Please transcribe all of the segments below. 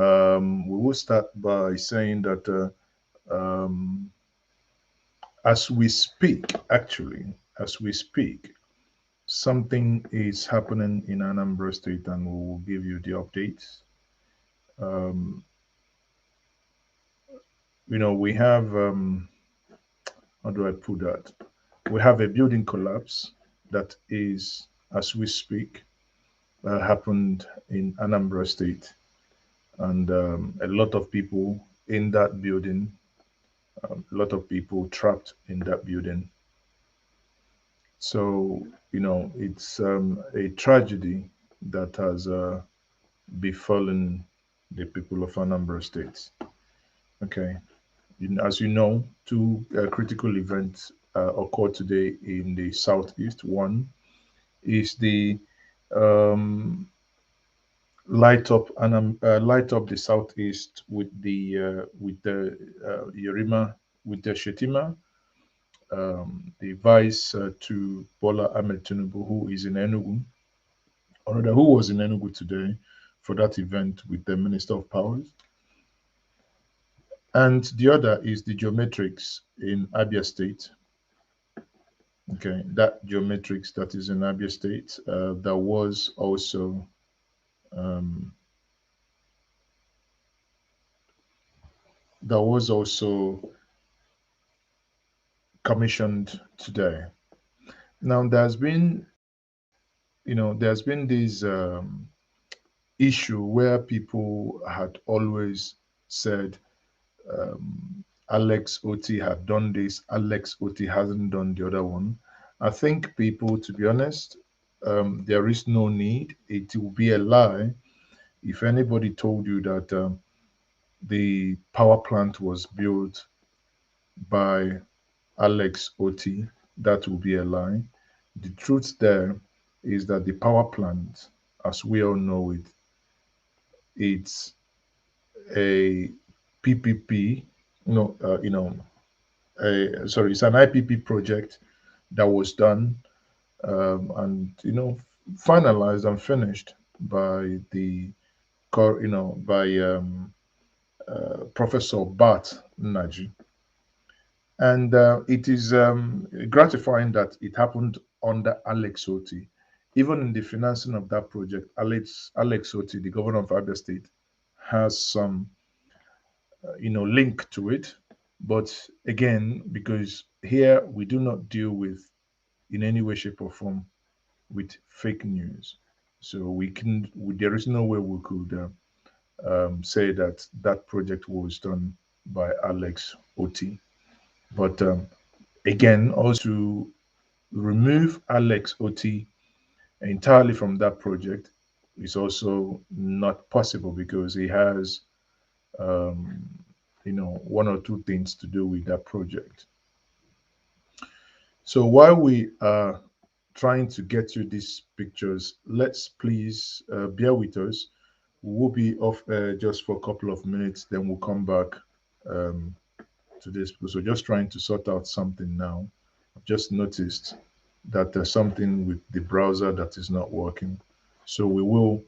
We will start by saying that as we speak, something is happening in Anambra State, and we will give you the updates. We have, how do I put that? We have a building collapse that is, as we speak, happened in Anambra State, and a lot of people in that building, a lot of people trapped in that building. So, it's a tragedy that has befallen the people of Anambra State. Okay. As you know, two critical events occurred today in the southeast. One is the um, light up the southeast with the Yerima, with the Shetima, the vice to Bola Ahmed Tinubu, who is in Enugu, or rather, who was in Enugu today for that event with the Minister of Powers. And the other is the geometrics in ABIA State. Okay, that geometrics that is in ABIA State, that was also commissioned today. Now, there's been this issue where people had always said Alex Oti had done this, Alex Oti hasn't done the other one. I think people, to be honest, there is no need. It will be a lie if anybody told you that the power plant was built by Alex Oti. That will be a lie. The truth there is that the power plant, as we all know it, it's a PPP, it's an IPP project that was done and finalized and finished by the Professor Bart Njenje. And it is gratifying that it happened under Alex Oti. Even in the financing of that project, Alex Oti, the governor of Abia State, has some link to it. But again, because here we do not deal with, in any way, shape, or form, with fake news, so there is no way we could say that that project was done by Alex Oti. But again, also remove Alex Oti entirely from that project is also not possible, because he has one or two things to do with that project. So while we are trying to get you these pictures, let's please bear with us. We'll be off just for a couple of minutes, then we'll come back to this. So just trying to sort out something now. I've just noticed that there's something with the browser that is not working. So we will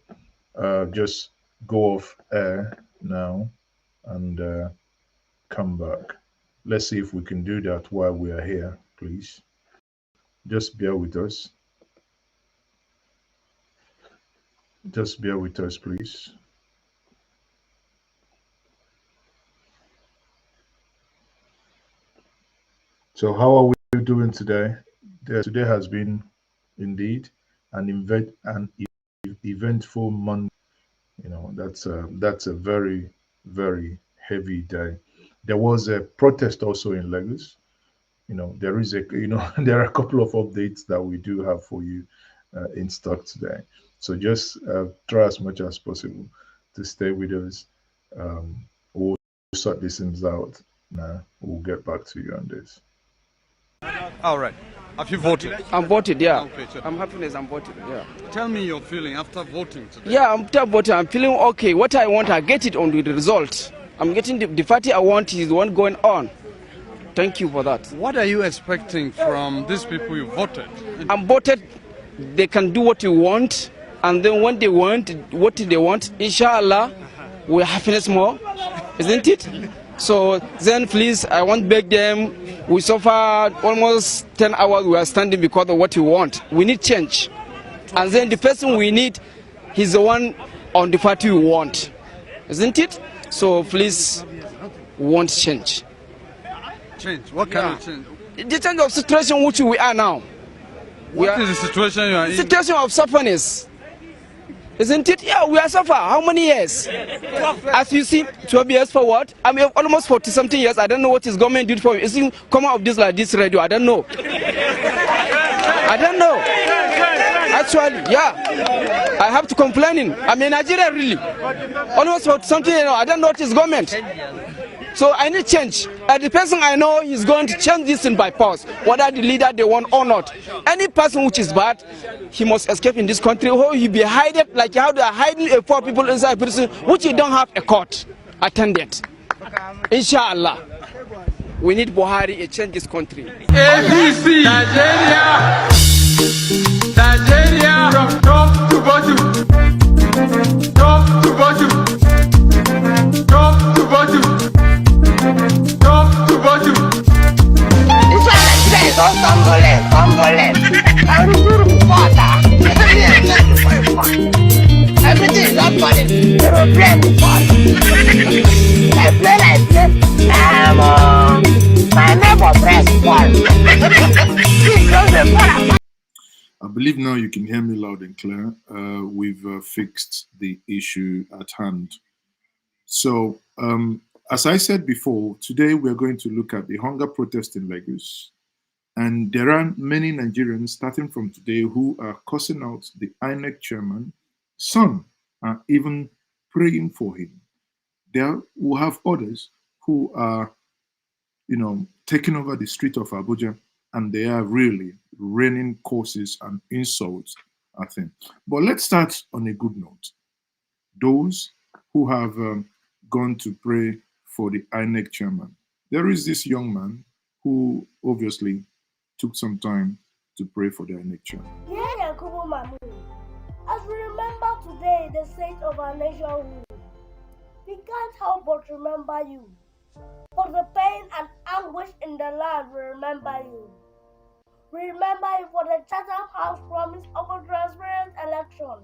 just go off air now and come back. Let's see if we can do that while we are here, please. Just bear with us. Just bear with us, please. So how are we doing today? Today has been indeed an eventful month. That's a very, very heavy day. There was a protest also in Lagos. There is there are a couple of updates that we do have for you in stock today. So just try as much as possible to stay with us. We'll sort these things out now. We'll get back to you on this. All right. Have you voted? I'm voted, yeah. Okay, so I'm happy I'm voted, yeah. tell me your feeling after voting today. Yeah, after voting, I'm feeling okay. What I want, I get it on the result. I'm getting the party I want is the one going on. Thank you for that. What are you expecting from these people you voted? I'm voted, they can do what you want, and then when they want what they want, inshallah, we happiness more, isn't it? So then please, I want to beg them. We suffer almost 10 hours we are standing because of what we want. We need change. And then the person we need, he's the one on the party we want, isn't it? So please, we want change. Change? What kind of change? The change of situation which we are now. What is the situation you are in? Situation of sufferness. Isn't it? Yeah, we are suffer. How many years? As you see, 12 years forward. I mean, almost 40-something years. I don't know what is government did for me. It's come out of this like this radio. I don't know. I don't know. Actually, yeah. I have to complain. I mean, Nigeria really. Almost 40-something years. I don't know what is government. So I need change. The person I know is going to change this thing by force, whether the leader they want or not. Any person which is bad, he must escape in this country, or he be hidden like how they are hiding a poor people inside prison, which you don't have a court attendant. Inshallah, we need Buhari to change this country. ABC, Nigeria, Nigeria, from top to bottom, top to bottom, top to bottom. Top to bottom. It's all like this. Everything is not funny. They will play me funny. I play. My neighbor press I believe now you can hear me loud and clear. We've fixed the issue at hand. So, as I said before, today we're going to look at the hunger protest in Lagos. And there are many Nigerians, starting from today, who are cursing out the INEC chairman. Some are even praying for him. There will have others who are, taking over the street of Abuja, and they are really raining curses and insults at him. But let's start on a good note. Those who have gone to pray for the INEC chairman. There is this young man who obviously took some time to pray for the INEC chairman. As we remember today the state of our nation, we can't help but remember you. For the pain and anguish in the land, we remember you. We remember you for the Chatham House promise of a transparent election,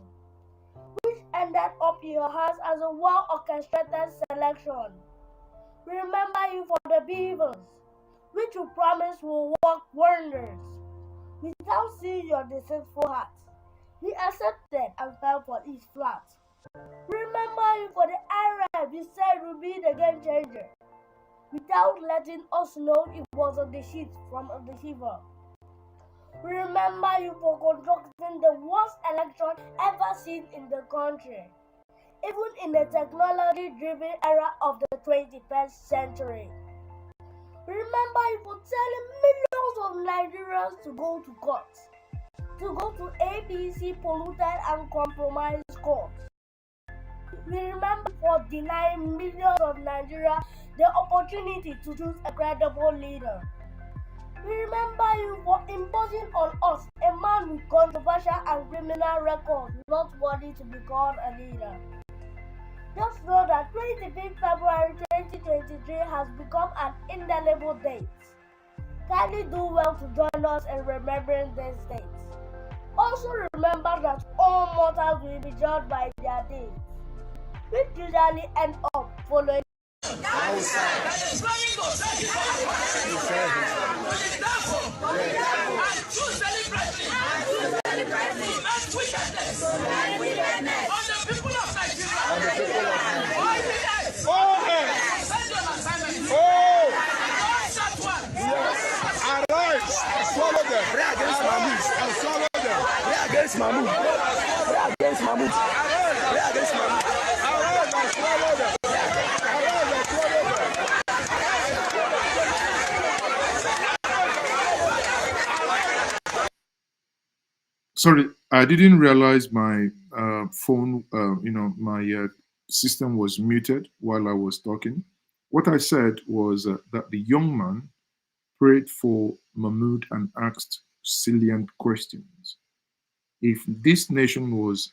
which ended up in your hands as a well-orchestrated selection. We remember you for the beavers, which you promised will work wonders. Without seeing your deceitful heart, we accepted and fell for its flat. We remember you for the Arab you said would be the game changer, without letting us know it was a deceit from a deceiver. We remember you for conducting the worst election ever seen in the country, even in the technology-driven era of the 21st century. We remember you for telling millions of Nigerians to go to court, to go to ABC polluted and compromised courts. We remember for denying millions of Nigerians the opportunity to choose a credible leader. We remember you for imposing on us a man with controversial and criminal records not worthy to be called a leader. Just know that 25th February 2023 has become an indelible date. Kindly do well to join us in remembering this date. Also remember that all mortals will be judged by their deeds, which usually end up following. Sorry, I didn't realize my phone, my system was muted while I was talking. What I said was that the young man prayed for Mahmoud and asked salient questions. If this nation was,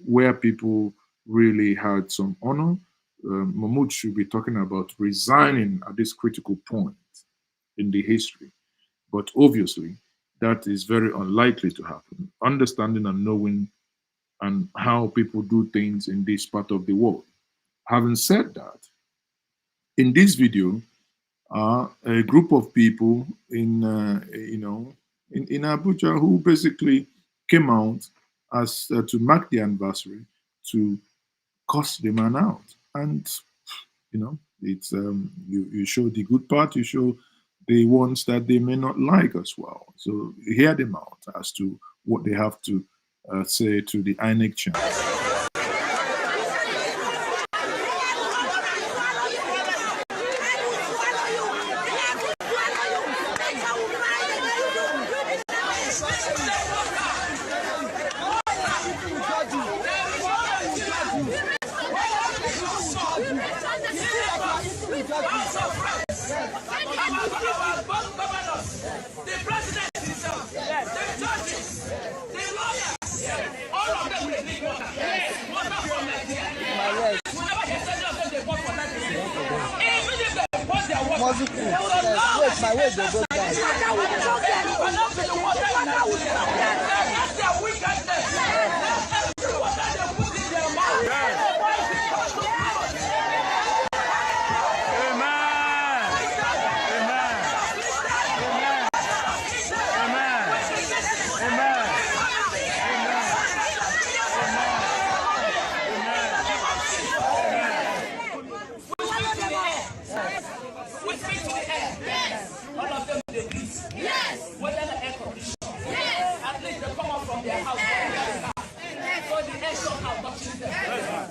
where people really had some honor. Mahmoud should be talking about resigning at this critical point in the history. But obviously, that is very unlikely to happen. Understanding and knowing and how people do things in this part of the world. Having said that, in this video, a group of people in in Abuja who basically came out as to mark the anniversary to cuss the man out, and it's you show the good part, you show the ones that they may not like as well. So you hear them out as to what they have to say to the INEC channel.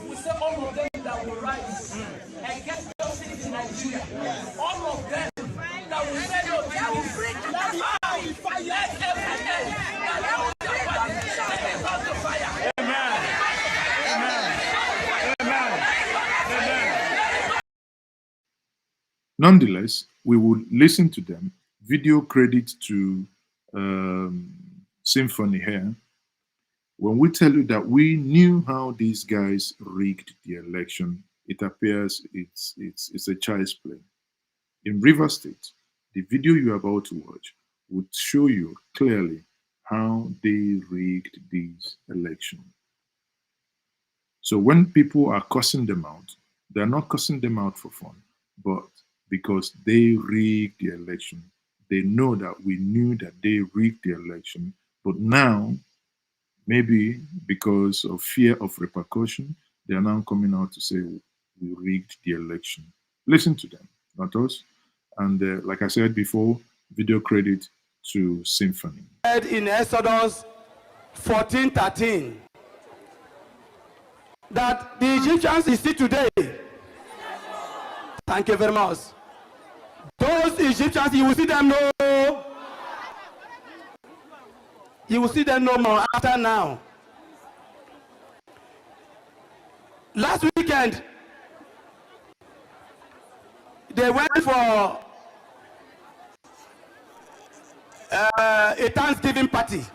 We say all of them that will rise and get justice in Nigeria. All of them that will say no, that will break the fire. Let every end that will let the fire. Amen. Amen. Nonetheless, we will listen to them. Video credit to Symphony here. When we tell you that we knew how these guys rigged the election, it appears it's a child's play. In Rivers State, the video you're about to watch would show you clearly how they rigged these elections. So when people are cussing them out, they're not cussing them out for fun, but because they rigged the election. They know that we knew that they rigged the election, but now, maybe because of fear of repercussion, they are now coming out to say we rigged the election. Listen to them, not us. And like I said before, video credit to Symphony. In Exodus 14:13, that the Egyptians is still today. Thank you very much. Those Egyptians, you will see them no. You will see them no more after now. Last weekend, they went for a Thanksgiving party.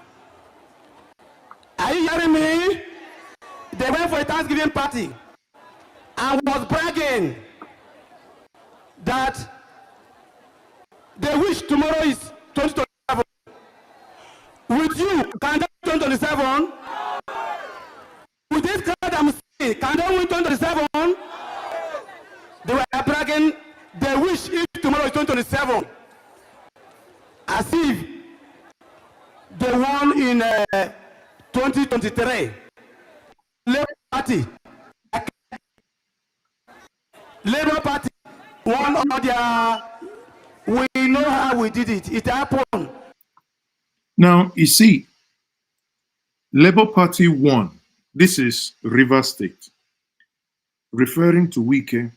Are you hearing me? They went for a Thanksgiving party and was bragging that they wish tomorrow is 2027. With you, can they win 2027? With this crowd I'm seeing, can they win 2027? They were bragging, they wish if tomorrow is 2027. As if they won in 2023. Labour Party won all their. We know how we did it. It happened. Now, you see, Labour Party won. This is Rivers State. Referring to Wike,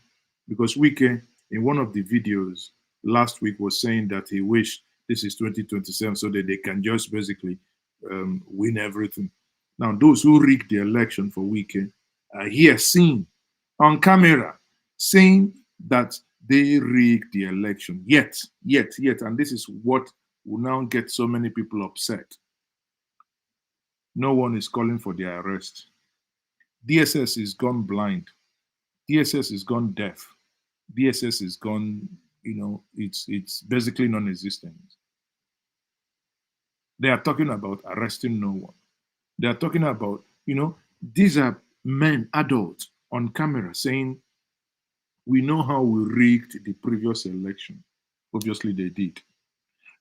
because Wike, in one of the videos last week, was saying that he wished this is 2027 so that they can just basically win everything. Now, those who rigged the election for Wike are here seen on camera saying that they rigged the election. Yet, and this is what will now get so many people upset. No one is calling for their arrest. DSS is gone blind. DSS is gone deaf. DSS is gone, it's basically non-existent. They are talking about arresting no one. They are talking about, these are men, adults on camera saying, we know how we rigged the previous election. Obviously, they did.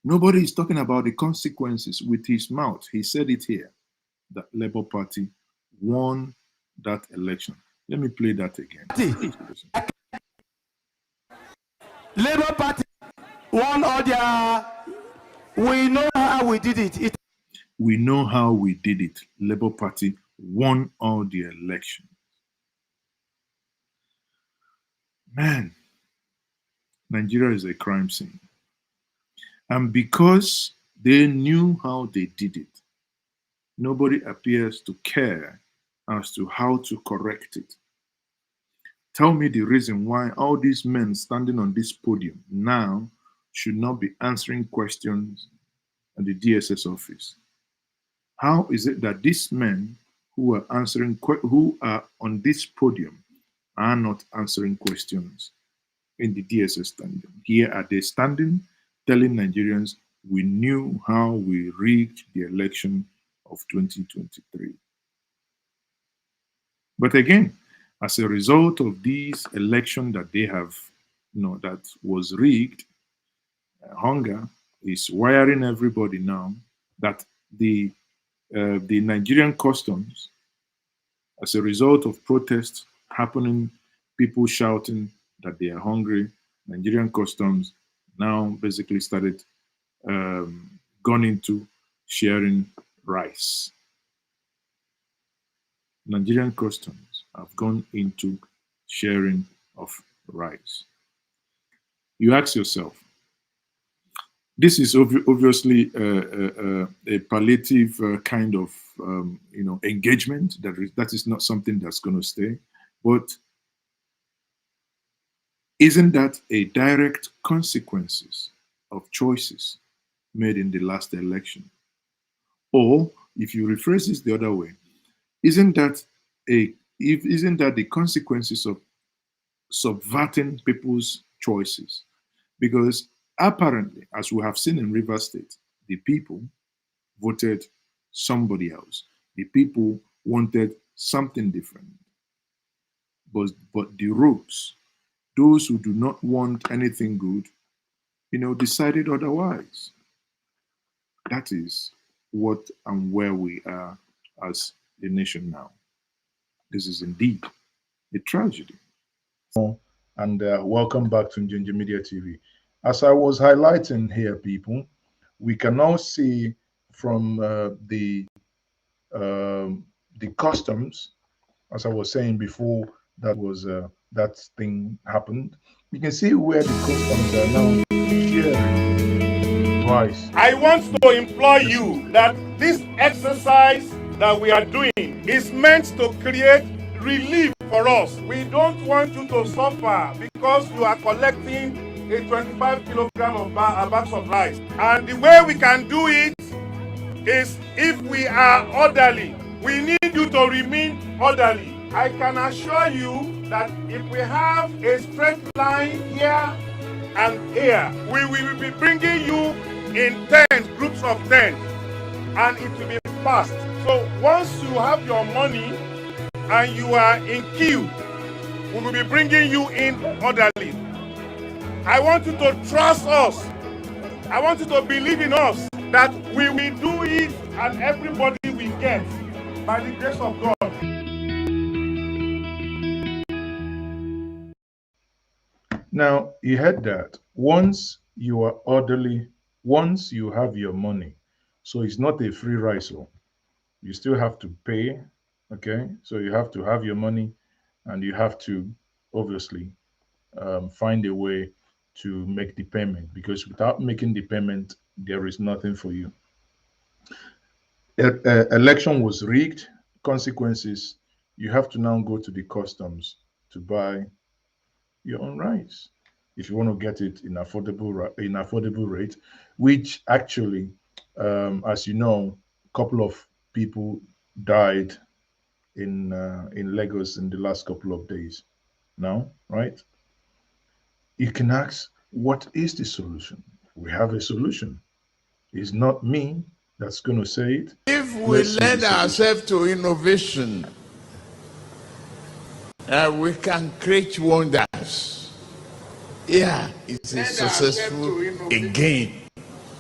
Nobody is talking about the consequences with his mouth. He said it here, that Labour Party won that election. Let me play that again. Labour Party won all their. We know how we did it. We know how we did it. Labour Party won all the elections. Man, Nigeria is a crime scene. And because they knew how they did it, nobody appears to care as to how to correct it. Tell me the reason why all these men standing on this podium now should not be answering questions at the DSS office. How is it that these men who are on this podium are not answering questions in the DSS standing? Here are they standing, telling Nigerians, we knew how we rigged the election of 2023. But again, as a result of this election that they have, that was rigged, hunger is wiring everybody now that the Nigerian customs, as a result of protests happening, people shouting that they are hungry, Nigerian customs now basically started gone into sharing rice. Nigerian customs have gone into sharing of rice. You ask yourself, this is obviously a palliative kind of engagement. That is not something that's going to stay. But isn't that a direct consequences of choices made in the last election? Or if you rephrase this the other way, isn't that the consequences of subverting people's choices? Because apparently, as we have seen in Rivers State, the people voted somebody else. The people wanted something different. But the roots, those who do not want anything good, decided otherwise. That is what and where we are as a nation now. This is indeed a tragedy. And welcome back to Njenje Media TV. As I was highlighting here, people, we can now see from the customs, as I was saying before, that thing happened. You can see where the customs are now sharing rice. I want to implore you that this exercise that we are doing is meant to create relief for us. We don't want you to suffer because you are collecting a 25 kilogram of bags of rice. And the way we can do it is if we are orderly. We need you to remain orderly. I can assure you that if we have a straight line here and here, we will be bringing you in 10 groups of 10, and it will be fast. So once you have your money and you are in queue, we will be bringing you in orderly. I want you to trust us. I want you to believe in us that we will do it and everybody will get by the grace of God. Now, you heard that. Once you are orderly, once you have your money, so it's not a free rice. You still have to pay, okay? So you have to have your money and you have to obviously find a way to make the payment, because without making the payment, there is nothing for you. Election was rigged. Consequences, you have to now go to the customs to buy your own rice if you want to get it in affordable rate, which actually, as you know, a couple of people died in Lagos in the last couple of days now, right? You can ask, what is the solution? We have a solution. It's not me that's going to say it. If we lend ourselves to innovation, we can create wonders. Yeah, it's a successful, again,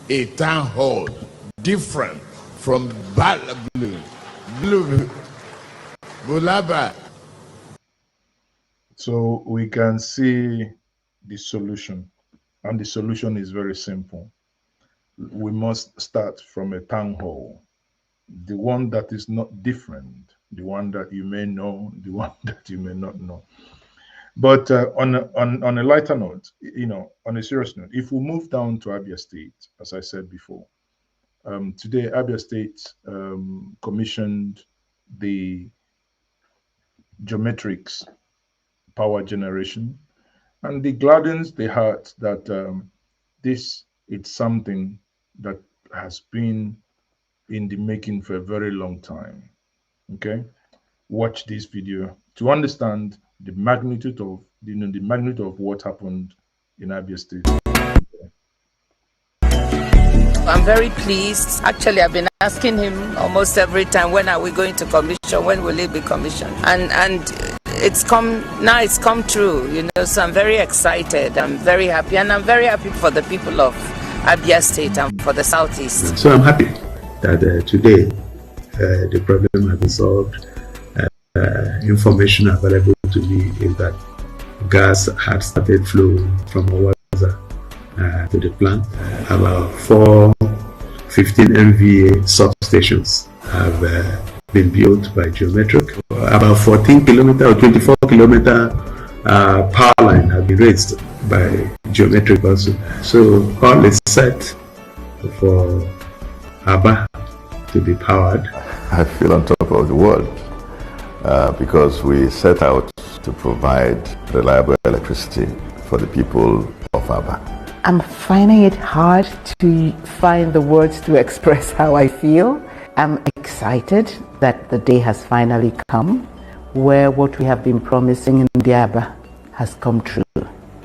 a town hall, different from Bulaba. So we can see the solution, and the solution is very simple. We must start from a town hall, the one that is not different, the one that you may know, the one that you may not know. But on a lighter note, on a serious note, if we move down to Abia State, as I said before, today Abia State commissioned the geometrics power generation, and it gladdens the heart that this is something that has been in the making for a very long time. Okay, watch this video to understand the magnitude of the magnitude of what happened in Abia State. I'm very pleased. Actually, I've been asking him almost every time, when are we going to commission? When will it be commissioned? And it's come now. It's come true, So I'm very excited. I'm very happy, and I'm very happy for the people of Abia State and for the Southeast. So I'm happy that today the problem has been solved. Information available to me is that gas had started flowing from Owaza to the plant. About 15 MVA substations have been built by Geometric. About 14 kilometer or 24 kilometer power line have been raised by Geometric also. So all is set for Aba to be powered. I feel on top of the world because we set out to provide reliable electricity for the people of Aba. I'm finding it hard to find the words to express how I feel. I'm excited that the day has finally come where what we have been promising in the Aba has come true.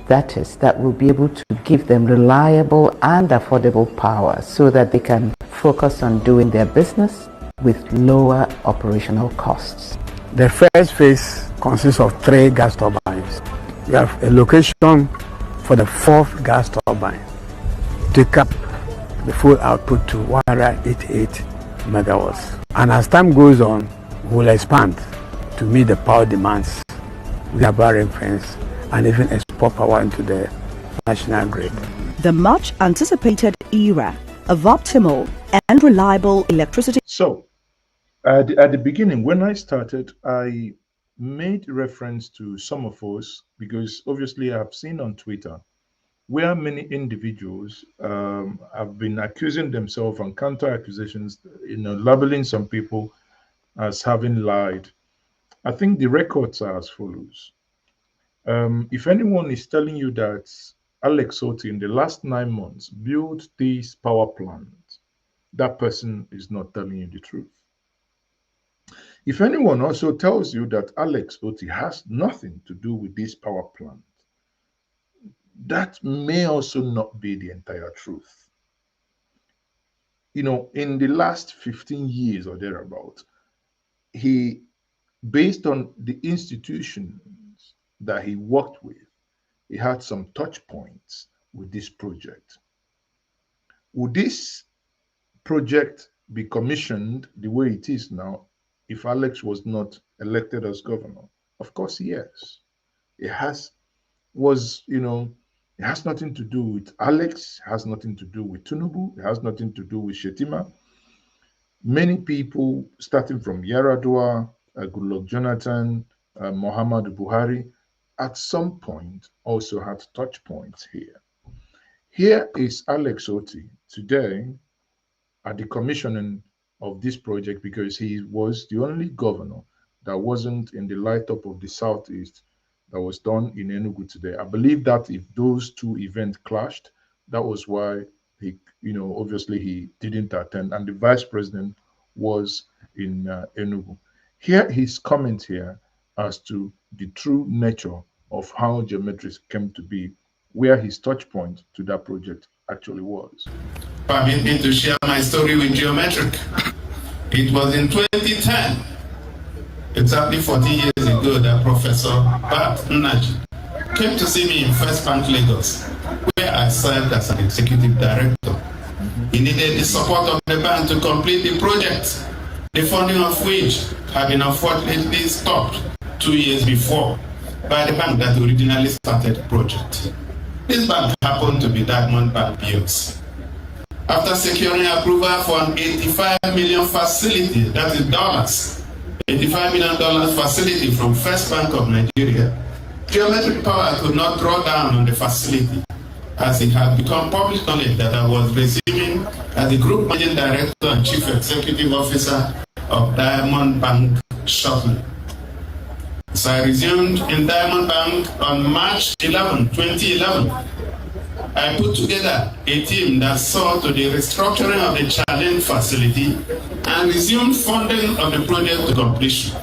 That is, that we'll be able to give them reliable and affordable power so that they can focus on doing their business with lower operational costs. The first phase consists of 3 gas turbines. We have a location for the 4th gas turbine, take up the full output to 188 megawatts. And as time goes on, we'll expand to meet the power demands with our reference and even export power into the national grid. The much anticipated era of optimal and reliable electricity. So, at the beginning, when I started, I made reference to some of us because obviously I have seen on Twitter where many individuals have been accusing themselves and counter accusations, labeling some people as having lied. I think the records are as follows. If anyone is telling you that Alex Otti in the last 9 months built this power plant, that person is not telling you the truth. If anyone also tells you that Alex Otti has nothing to do with this power plant, that may also not be the entire truth. In the last 15 years or thereabout, he, based on the institutions that he worked with, he had some touch points with this project. Would this project be commissioned the way it is now if Alex was not elected as governor? Of course, yes. It has nothing to do with Alex, it has nothing to do with Tinubu, it has nothing to do with Shetima. Many people, starting from Yaradua, Goodluck Jonathan, Muhammadu Buhari, at some point also had touch points here. Here is Alex Otti today at the commissioning of this project because he was the only governor that wasn't in the light up of the Southeast that was done in Enugu today. I believe that if those two events clashed, that was why he, obviously he didn't attend, and the vice president was in Enugu. hear his comment here as to the true nature of how geometrics came to be, where his touch point to that project actually was. Permit me to share my story with geometric. It was in 2010, exactly 14 years ago, that Professor Bat Njenje came to see me in First Bank Lagos, where I served as an executive director. He needed the support of the bank to complete the project, the funding of which had been unfortunately stopped 2 years before by the bank that originally started the project. This bank happened to be Diamond Bank PLC. After securing approval for an $85 million facility, that is dollars, $85 million facility from First Bank of Nigeria, Geometric Power could not draw down on the facility, as it had become public knowledge that I was receiving as the Group Managing Director and Chief Executive Officer of Diamond Bank shortly. So I resumed in Diamond Bank on March 11, 2011. I put together a team that saw to the restructuring of the challenge facility and resumed funding of the project to completion.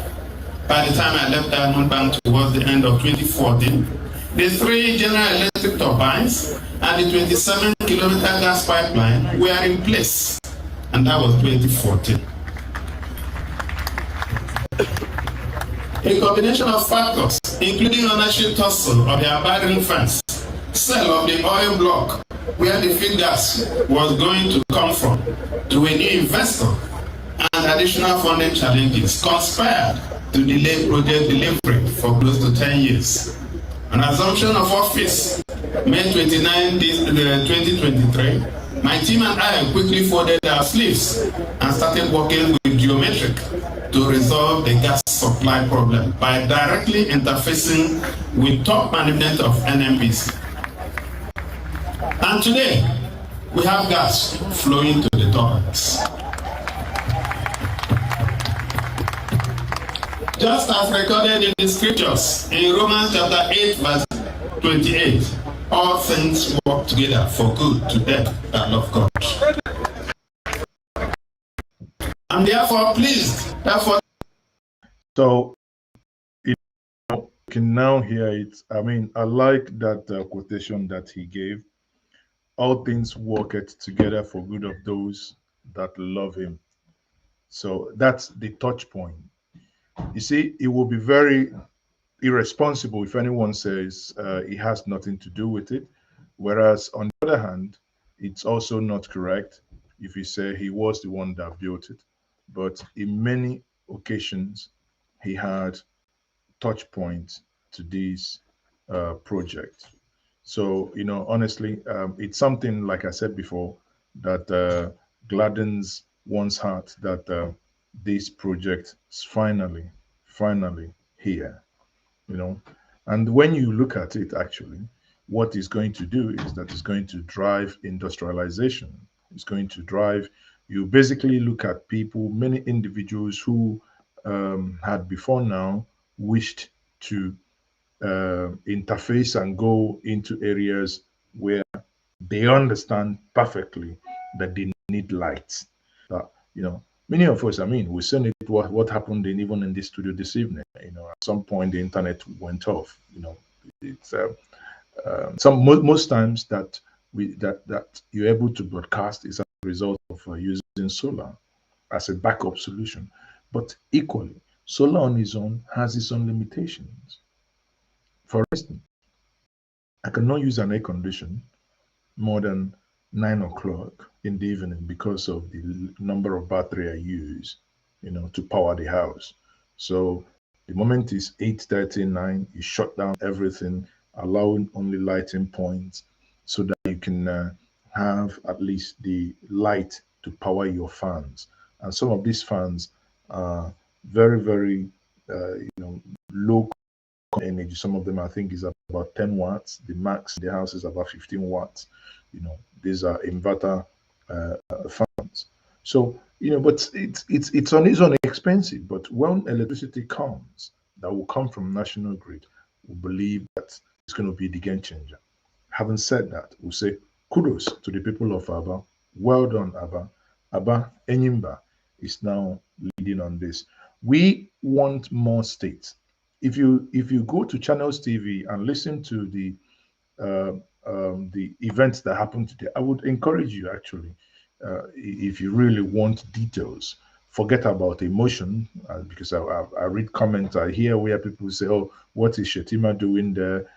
By the time I left Diamond Bank towards the end of 2014, the 3 General Electric turbines and the 27-kilometer gas pipeline were in place, and that was 2014. A combination of factors, including ownership tussle of the abiding fence, sale of the oil block where the feed gas was going to come from to a new investor, and additional funding challenges conspired to delay project delivery for close to 10 years. On assumption of office, May 29, 2023, my team and I quickly folded our sleeves and started working with Geometric to resolve the gas supply problem by directly interfacing with top management of NMBC. And today, we have gas flowing to the turbines. Just as recorded in the scriptures, in Romans chapter 8, verse 28, all things work together for good to them that love God. I'm therefore pleased. So, you can now hear it. I mean, I like that quotation that he gave. All things work it together for good of those that love him. So that's the touch point. You see, it will be very irresponsible if anyone says it has nothing to do with it. Whereas on the other hand, it's also not correct if you say he was the one that built it. But in many occasions, he had touch points to this project. So, you know, honestly, it's something, like I said before, that gladdens one's heart that this project is finally here, you know. And when you look at it, actually, what it's going to do is that it's going to drive industrialization. It's going to drive, you basically look at people, many individuals who had before now wished to interface and go into areas where they understand perfectly that they need light. You know, many of us, I mean, we've seen it, what happened even in this studio this evening. You know, at some point the internet went off. You know, it's most times that you're able to broadcast is a result of using solar as a backup solution. But equally, solar on its own has its own limitations. For instance, I cannot use an air condition more than 9 o'clock in the evening because of the number of battery I use, you know, to power the house. So the moment it's 8:30, 9, you shut down everything, allowing only lighting points so that you can have at least the light to power your fans. And some of these fans are very, low energy. Some of them, I think, is about 10 watts. The max in the house is about 15 watts. You know, these are inverter fans. So, you know, but it's on its own expensive. But when electricity comes, that will come from national grid, we believe that it's going to be the game changer. Having said that, we'll say kudos to the people of Aba. Well done, Aba. Aba Enyimba is now leading on this. We want more states. If you go to Channels TV and listen to the events that happened today, I would encourage you actually, if you really want details, forget about emotion, because I read comments, I hear where people say, "Oh, what is Shetima doing there?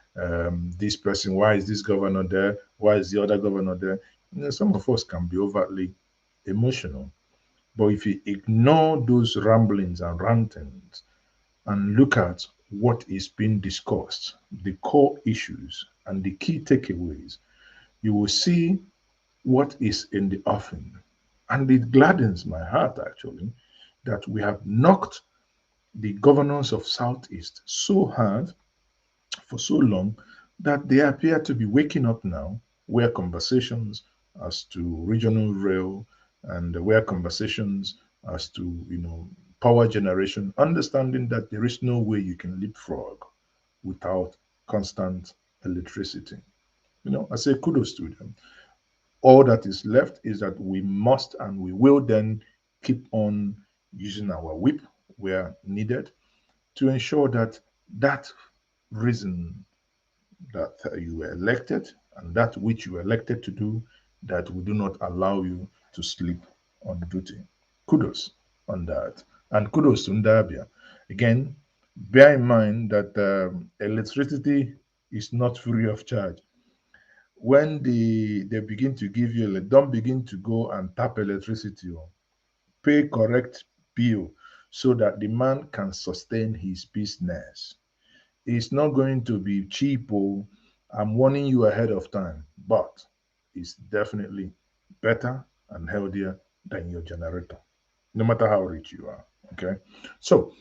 This person, why is this governor there? Why is the other governor there?" Some of us can be overtly emotional, but if you ignore those ramblings and rantings and look at what is being discussed, the core issues and the key takeaways, you will see what is in the offing. And it gladdens my heart actually that we have knocked the governors of Southeast so hard for so long that they appear to be waking up now, where conversations as to regional rail and where conversations as to power generation, understanding that there is no way you can leapfrog without constant electricity. I say kudos to them. All that is left is that we must and we will then keep on using our whip where needed to ensure that that reason that you were elected and that which you were elected to do, that we do not allow you to sleep on duty. Kudos on that. And kudos to Ndabia. Again, bear in mind that electricity is not free of charge. When they begin to give you, don't begin to go and tap electricity. Pay correct bill so that the man can sustain his business. It's not going to be cheap. I'm warning you ahead of time, but it's definitely better and healthier than your generator, no matter how rich you are. Okay. So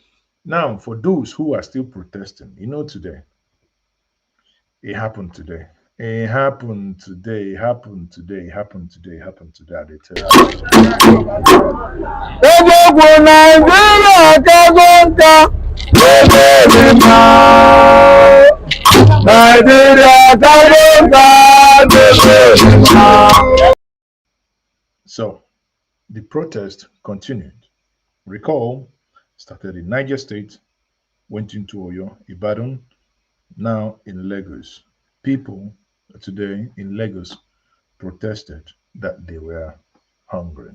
now, for those who are still protesting, today, it happened today. It happened today. It happened today. It happened today. It happened today. I tell you. So the protest continued. Recall, started in Niger State, went into Oyo, Ibadan, now in Lagos. People today in Lagos protested that they were hungry.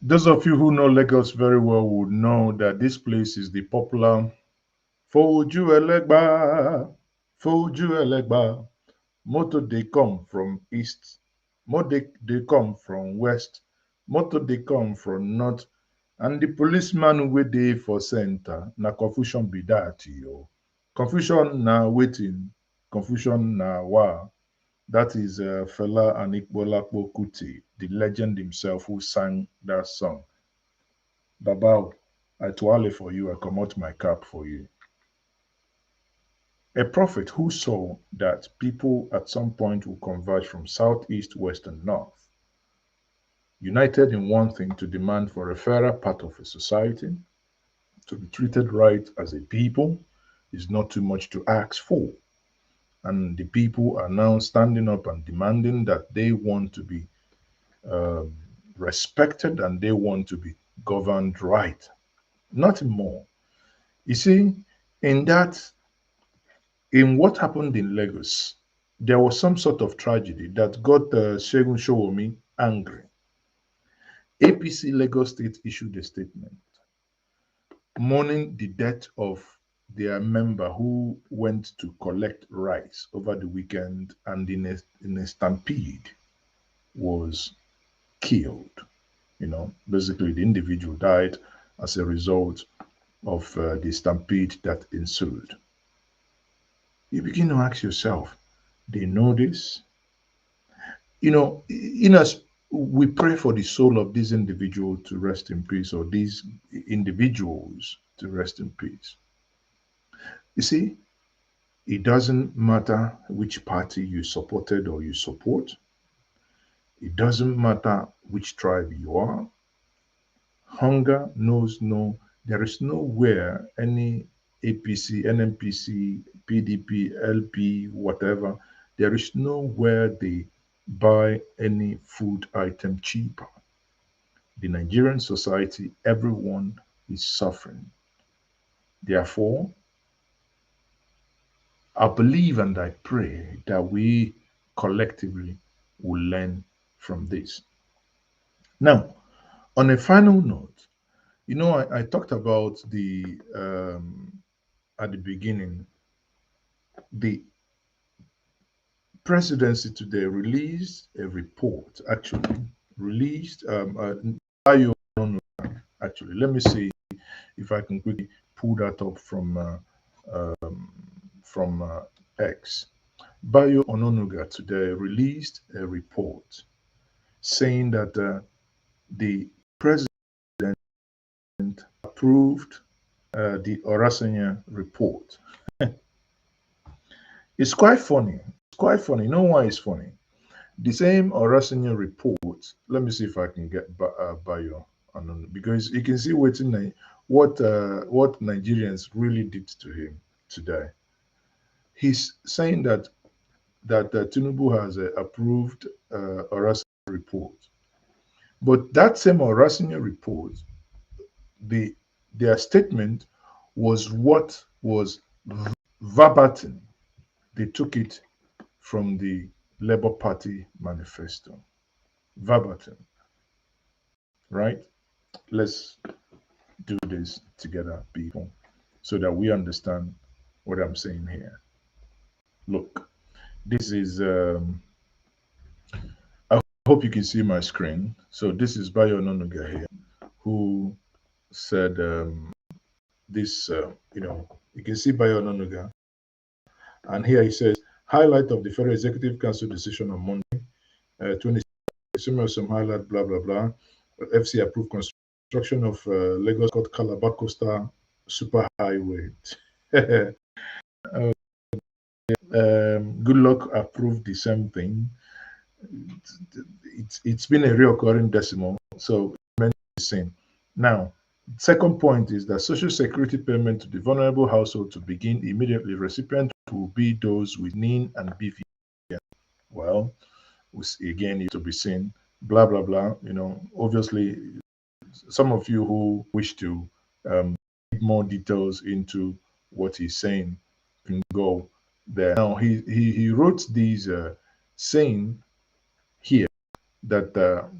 Those of you who know Lagos very well would know that this place is the popular Foju Elegba, Foju Elegba. Motor they come from east, motor they come from west, motor they come from north, and the policeman wey dey for center. Na confusion be that, yo. Confusion na waiting, confusion na wa. That is Fela Anikbolapo Kuti, the legend himself who sang that song. Baba, I twirl for you, I come out my cap for you. A prophet who saw that people at some point will converge from south, east, west, and north, united in one thing to demand for a fairer part of a society, to be treated right as a people, is not too much to ask for. And the people are now standing up and demanding that they want to be respected and they want to be governed right. Nothing more. You see, in what happened in Lagos, there was some sort of tragedy that got Segun Showomi angry. APC Lagos State issued a statement mourning the death of their member who went to collect rice over the weekend and in a stampede was killed. Basically, the individual died as a result of the stampede that ensued. You begin to ask yourself, they know this? As we pray for the soul of this individual to rest in peace, or these individuals to rest in peace. You see, it doesn't matter which party you supported or you support. It doesn't matter which tribe you are. Hunger knows there is nowhere any APC, NMPC, PDP, LP, whatever, there is nowhere they buy any food item cheaper. The Nigerian society, everyone is suffering. Therefore, I believe and I pray that we collectively will learn from this. Now, on a final note, I talked about at the beginning, the presidency today released a report, actually, released bio, actually. Let me see if I can quickly pull that up from X. Bayo Ononuga today released a report saying that the president approved the Orasanya report. It's quite funny. It's quite funny. You know why it's funny? The same Orasanya report. Let me see if I can get Bayo Ononuga, because you can see what Nigerians really did to him today. He's saying that Tinubu has approved Orasanya report. But that same Orasanya report, their statement was what was verbatim. They took it from the Labour Party manifesto. Verbatim. Right? Let's do this together, people, so that we understand what I'm saying here. Look, this is I hope you can see my screen. So this is Bayo Ononuga here, who said this, you can see Bayo Ononuga. And here he says, highlight of the Federal Executive Council decision on Monday, 20, some highlight, blah, blah, blah. FC approved construction of Lagos Calabar Coastal Superhighway. Good luck approved the same thing. It's been a reoccurring decimal, so meant the same. Now, second point is that social security payment to the vulnerable household to begin immediately. Recipients will be those with NIN and BVN. Well, again, it to be seen. Blah blah blah. Obviously, some of you who wish to give more details into what he's saying can go there. Now, he wrote these saying here that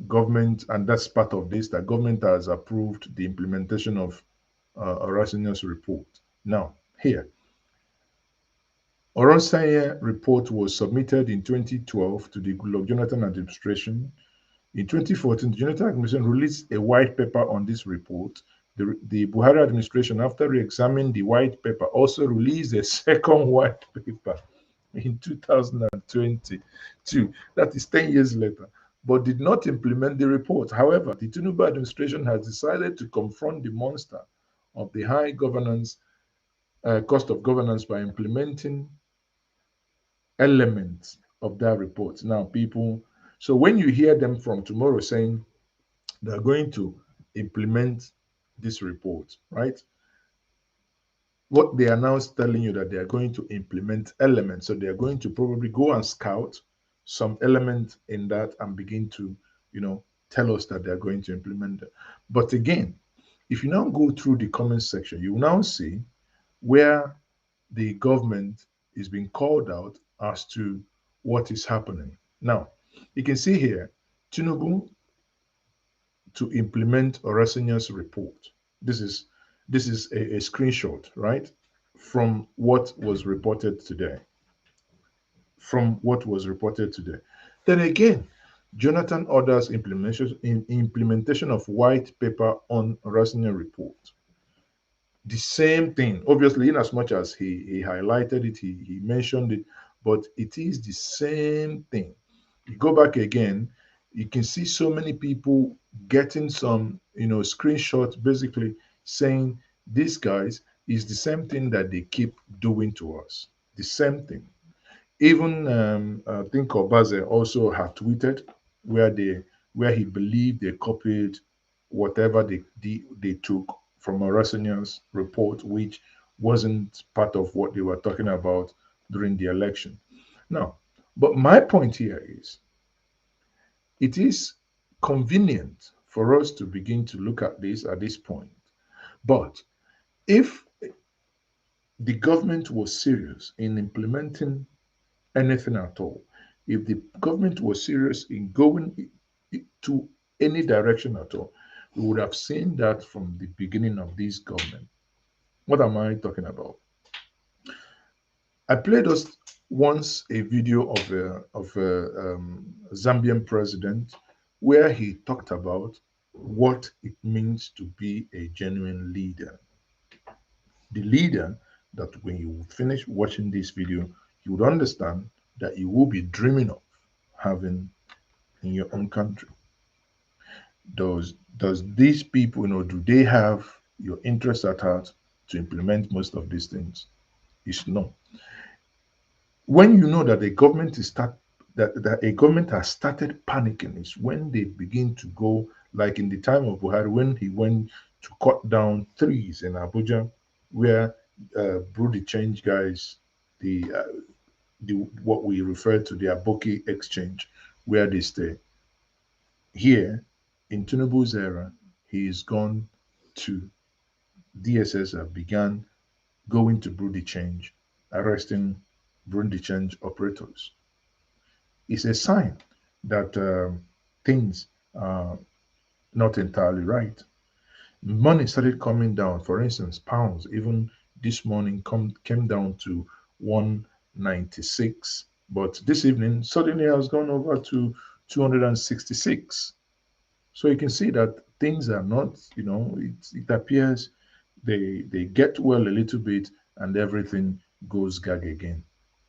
government, and that's part of this, that government has approved the implementation of Orasany's report. Now, here, Orasanya report was submitted in 2012 to the Goodluck Jonathan administration. In 2014, the Jonathan administration released a white paper on this report. The Buhari administration, after re-examining the white paper, also released a second white paper in 2022. That is 10 years later, but did not implement the report. However, the Tinubu administration has decided to confront the monster of the high governance, cost of governance, by implementing elements of that report. Now, people, so when you hear them from tomorrow saying they're going to implement this report, right? What they are now telling you that they are going to implement elements. So they are going to probably go and scout some element in that and begin to, tell us that they're going to implement it. But again, if you now go through the comment section, you will now see where the government is being called out as to what is happening. Now, you can see here, Tinubu to implement Orasanya's report. This is a screenshot, right, from what was reported today. Then again, Jonathan orders implementation of white paper on Rasinya report. The same thing, obviously, in as much as he highlighted it, he mentioned it, but it is the same thing. You go back again, you can see so many people getting some, screenshots basically saying these guys is the same thing that they keep doing to us. The same thing. Even I think Obaze also have tweeted where he believed they copied whatever they took from Orasinya's report, which wasn't part of what they were talking about during the election. Now, but my point here is, it is convenient for us to begin to look at this at this point. But if the government was serious in implementing anything at all, if the government was serious in going to any direction at all, we would have seen that from the beginning of this government. What am I talking about? I played us once a video of a Zambian president where he talked about what it means to be a genuine leader. The leader that when you finish watching this video, you would understand that you will be dreaming of having in your own country. Does these people, do they have your interest at heart to implement most of these things? It's no. When you know that a government that a government has started panicking, is when they begin to go, like in the time of Buhari, when he went to cut down trees in Abuja, where brew the change guys, the what we refer to the Aboki exchange, where they stay. Here in Tinubu's era, he is gone to DSS have begun going to brew the change, arresting brew the change operators. It's a sign that things are not entirely right. Money started coming down. For instance, pounds, even this morning, came down to 196, but this evening suddenly has gone over to 266. So you can see that things are not, it appears they get well a little bit and everything goes gag again.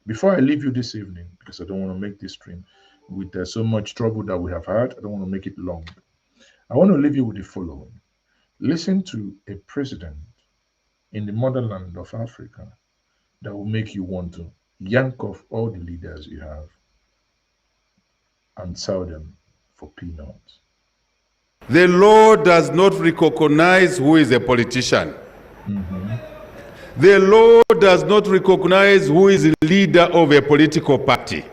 Before I leave you this evening, because I don't want to make this stream with so much trouble that we have had, I don't want to make it long. I want to leave you with the following. Listen to a president in the motherland of Africa that will make you want to yank off all the leaders you have and sell them for peanuts. The law does not recognize who is a politician. The law does not recognize who is a leader of a political party.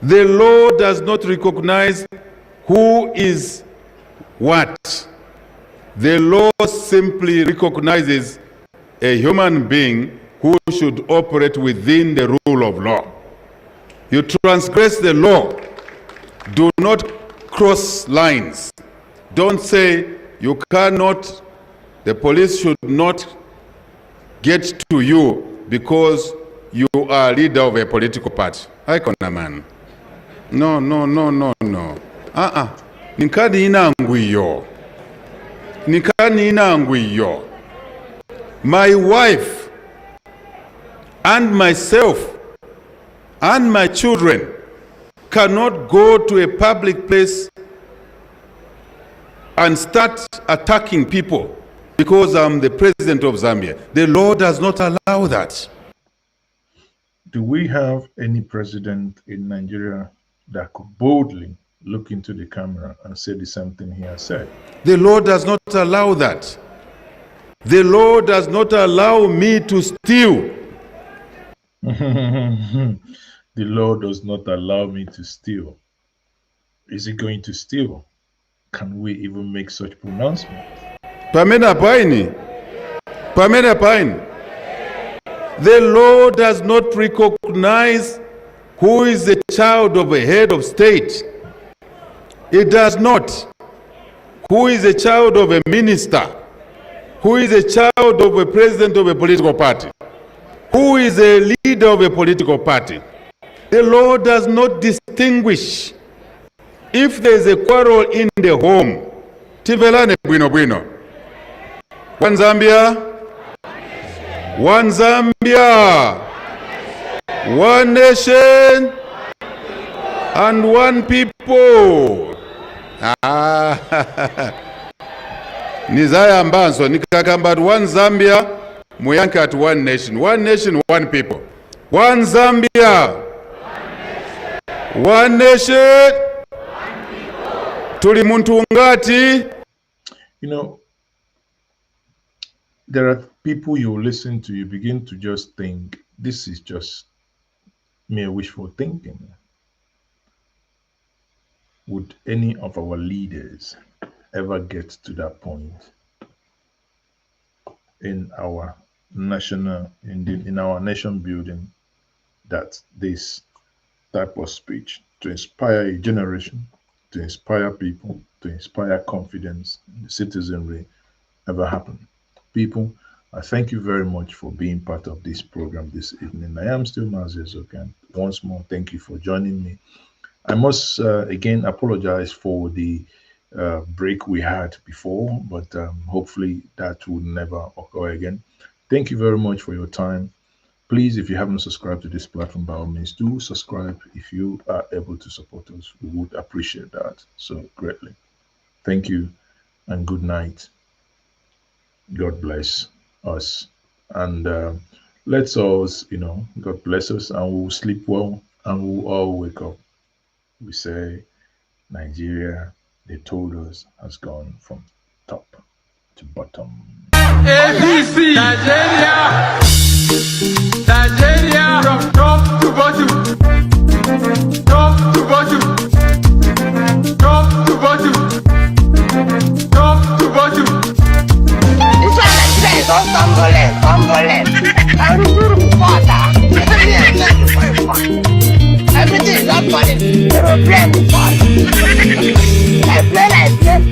The law does not recognize who is what. The law simply recognizes a human being who should operate within the rule of law. You transgress the law. Do not cross lines. Don't say you cannot, the police should not get to you because you are leader of a political party. I can't, man. No. Nikani inangwiyo. My wife and myself and my children cannot go to a public place and start attacking people because I'm the president of Zambia. The law does not allow that. Do we have any president in Nigeria that could boldly look into the camera and say the same thing he has said? The law does not allow that. The law does not allow me to steal. The law does not allow me to steal. Is he going to steal? Can we even make such pronouncement? Pamela Paini. The law does not recognize who is the child of a head of state. It does not. Who is a child of a minister? Who is a child of a president of a political party? who is a leader of a political party, the law does not distinguish. If there is a quarrel in the home, tivelane bwino bwino. One Zambia, one Zambia, one nation, and one people. Nizaya mbanzo nikakamba one Zambia, muyanka at one nation, one people. One Zambia, one nation, tuli muntu ngati. You know, there are people you listen to, you begin to just think, this is just mere wishful thinking. Would any of our leaders ever get to that point in our national, in our nation building, that this type of speech to inspire a generation, to inspire people, to inspire confidence in the citizenry ever happen? People, I thank you very much for being part of this program this evening. I am still Mazi Ezokan. Once more, thank you for joining me. I must again apologize for the break we had before, but hopefully that will never occur again. Thank you very much for your time. Please, if you haven't subscribed to this platform, by all means, do subscribe. If you are able to support us, we would appreciate that so greatly. Thank you and good night. God bless us. And let's all, God bless us, and we'll sleep well and we'll all wake up. We say, Nigeria, they told us, has gone from top to bottom. ABC, Nigeria, Nigeria, from top to bottom, top to bottom, top to bottom, top to bottom. This one I say, don't everything is not funny. They will play. I play like this.